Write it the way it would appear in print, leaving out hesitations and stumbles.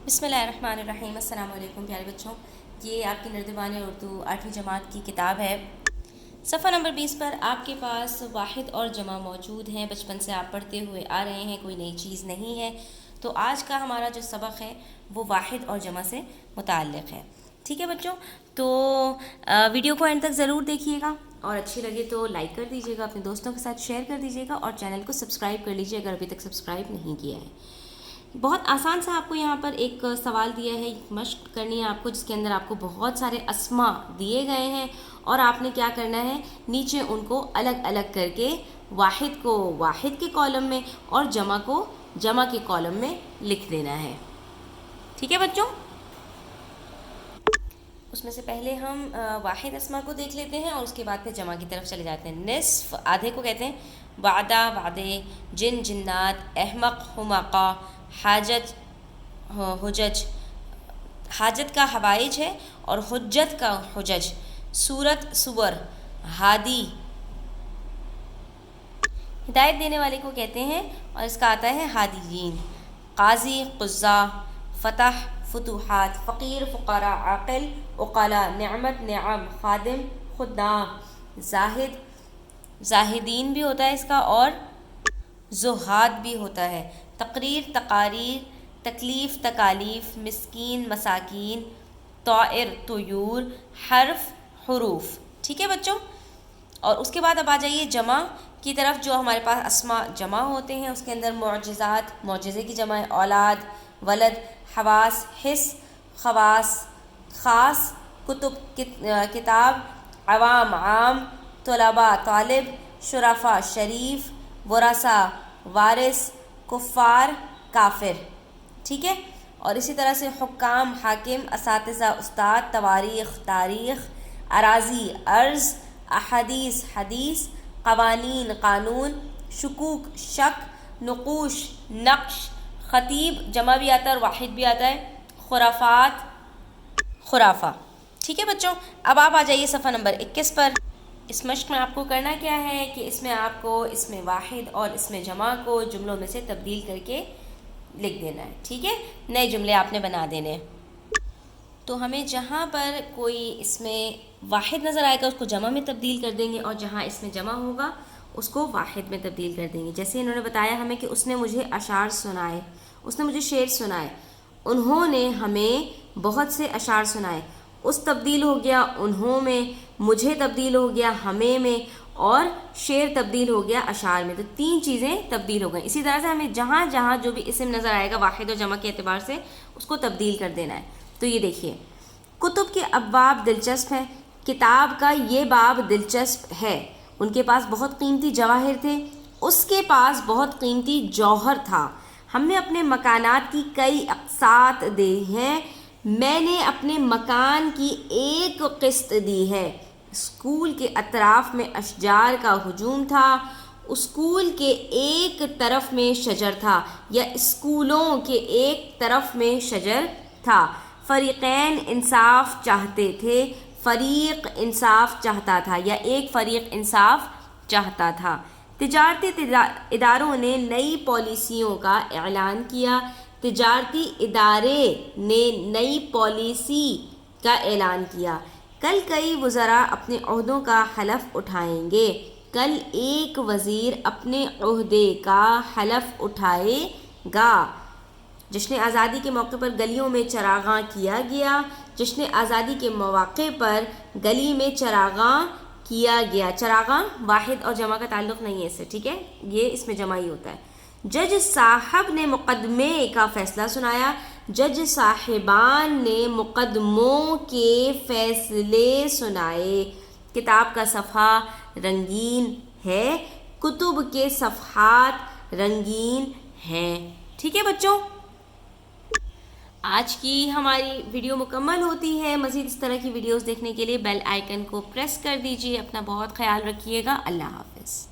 بسم اللہ الرحمن الرحیم۔ السلام علیکم پیارے بچوں، یہ آپ کی نردبان اردو 8ویں جماعت کی کتاب ہے۔ صفحہ نمبر 20 پر آپ کے پاس واحد اور جمع موجود ہیں، بچپن سے آپ پڑھتے ہوئے آ رہے ہیں، کوئی نئی چیز نہیں ہے۔ تو آج کا ہمارا جو سبق ہے وہ واحد اور جمع سے متعلق ہے، ٹھیک ہے بچوں؟ تو ویڈیو کو اینڈ تک ضرور دیکھیے گا، اور اچھی لگے تو لائک کر دیجیے گا، اپنے دوستوں کے ساتھ شیئر کر دیجیے گا، اور چینل کو سبسکرائب کر لیجیے اگر ابھی تک سبسکرائب نہیں کیا ہے۔ بہت آسان سا آپ کو یہاں پر ایک سوال دیا ہے، مشق کرنی ہے آپ کو، جس کے اندر آپ کو بہت سارے اسما دیے گئے ہیں، اور آپ نے کیا کرنا ہے، نیچے ان کو الگ الگ کر کے واحد کو واحد کے کالم میں اور جمع کو جمع کے کالم میں لکھ دینا ہے، ٹھیک ہے بچوں؟ اس میں سے پہلے ہم واحد اسما کو دیکھ لیتے ہیں، اور اس کے بعد پھر جمع کی طرف چلے جاتے ہیں۔ نصف آدھے کو کہتے ہیں وعدہ وعدے، جن جنات، احمق حماقہ، حاجت حجج، حاجت کا حوائج ہے اور حجت کا حجج، صورت صور، ہادی ہدایت دینے والے کو کہتے ہیں، اور اس کا آتا ہے ہادیین، قاضی قضاء، فتح فتوحات، فقیر فقراء، عاقل عقلاء، نعمت نعم، خادم خدام، زاہد زاہدین بھی ہوتا ہے اس کا، اور زہاد بھی ہوتا ہے، تقریر تقاریر، تکلیف تکالیف، مسکین مساکین، طائر طیور، حرف حروف، ٹھیک ہے بچوں؟ اور اس کے بعد اب آ جائیے جمع کی طرف، جو ہمارے پاس اسما جمع ہوتے ہیں، اس کے اندر معجزات، معجزے کی جمع ہے، اولاد ولد، حواس حس، خواص خاص، کتب کتاب، عوام عام، طلباء طالب، شرفاء شریف، ورثاء وارث، کفار کافر، ٹھیک ہے؟ اور اسی طرح سے حکام حاکم، اساتذہ استاد، تواریخ تاریخ، اراضی ارض، احادیث حدیث، قوانین قانون، شکوک شک، نقوش نقش، خطیب جمع بھی آتا ہے اور واحد بھی آتا ہے، خرافات خرافہ، ٹھیک ہے بچوں؟ اب آپ آ جائیے صفحہ نمبر 21 پر۔ اس مشق میں آپ کو کرنا کیا ہے کہ اس میں آپ کو اس میں واحد اور اس میں جمع کو جملوں میں سے تبدیل کر کے لکھ دینا ہے، ٹھیک ہے؟ نئے جملے آپ نے بنا دینے۔ تو ہمیں جہاں پر کوئی اس میں واحد نظر آئے گا اس کو جمع میں تبدیل کر دیں گے، اور جہاں اس میں جمع ہوگا اس کو واحد میں تبدیل کر دیں گے۔ جیسے انہوں نے بتایا ہمیں کہ اس نے مجھے اشعار سنائے، اس نے مجھے شعر سنائے، انہوں نے ہمیں بہت سے اشعار سنائے، اس تبدیل ہو گیا انہوں میں، مجھے تبدیل ہو گیا ہمیں میں، اور شعر تبدیل ہو گیا اشعار میں، تو تین چیزیں تبدیل ہو گئیں۔ اسی طرح سے ہمیں جہاں جہاں جو بھی اسم نظر آئے گا واحد اور جمع کے اعتبار سے اس کو تبدیل کر دینا ہے۔ تو یہ دیکھیے، کتب کے ابواب دلچسپ ہیں، کتاب کا یہ باب دلچسپ ہے، ان کے پاس بہت قیمتی جواہر تھے، اس کے پاس بہت قیمتی جوہر تھا، ہم نے اپنے مکانات کی کئی اقساط دی ہیں، میں نے اپنے مکان کی ایک قسط دی ہے، اسکول کے اطراف میں اشجار کا ہجوم تھا، اسکول کے ایک طرف میں شجر تھا، یا اسکولوں کے ایک طرف میں شجر تھا، فریقین انصاف چاہتے تھے، فریق انصاف چاہتا تھا، یا ایک فریق انصاف چاہتا تھا، تجارتی اداروں نے نئی پالیسیوں کا اعلان کیا، تجارتی ادارے نے نئی پالیسی کا اعلان کیا، کل کئی وزراء اپنے عہدوں کا حلف اٹھائیں گے، کل ایک وزیر اپنے عہدے کا حلف اٹھائے گا، جشن آزادی کے موقع پر گلیوں میں چراغاں کیا گیا، جشن آزادی کے مواقع پر گلی میں چراغاں کیا گیا، چراغاں واحد اور جمع کا تعلق نہیں ہے اس سے، ٹھیک ہے؟ یہ اس میں جمع ہی ہوتا ہے۔ جج صاحب نے مقدمے کا فیصلہ سنایا، جج صاحبان نے مقدموں کے فیصلے سنائے، کتاب کا صفحہ رنگین ہے، کتب کے صفحات رنگین ہیں، ٹھیک ہے بچوں؟ آج کی ہماری ویڈیو مکمل ہوتی ہے، مزید اس طرح کی ویڈیوز دیکھنے کے لیے بیل آئیکن کو پریس کر دیجیے، اپنا بہت خیال رکھیے گا، اللہ حافظ۔